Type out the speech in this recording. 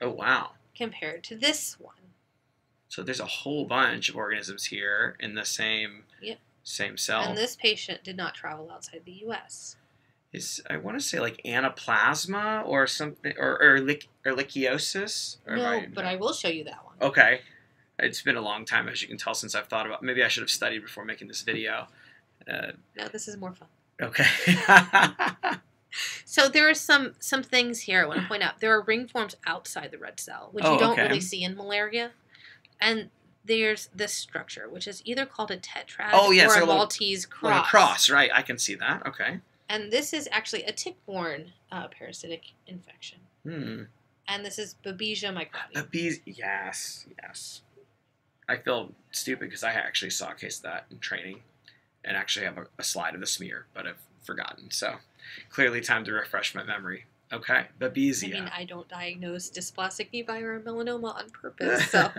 Oh, wow. compared to this one. So there's a whole bunch of organisms here in the same Yep. same cell. And this patient did not travel outside the U.S. I want to say like anaplasma or something, or ehrlichiosis. No, but I will show you that one. Okay. It's been a long time, as you can tell, since I've thought about. Maybe I should have studied before making this video. No, this is more fun. Okay. So there are some things here I want to point out. There are ring forms outside the red cell, which you don't really see in malaria. And there's this structure, which is either called a tetrad or like a Maltese cross. Like a cross, right? I can see that. Okay. And this is actually a tick-borne parasitic infection. And this is Babesia microbial. Yes. I feel stupid because I actually saw a case of that in training and actually have a slide of the smear, but I've forgotten. So clearly time to refresh my memory. Okay, Babesia. I mean, I don't diagnose dysplastic nevi or melanoma on purpose, so...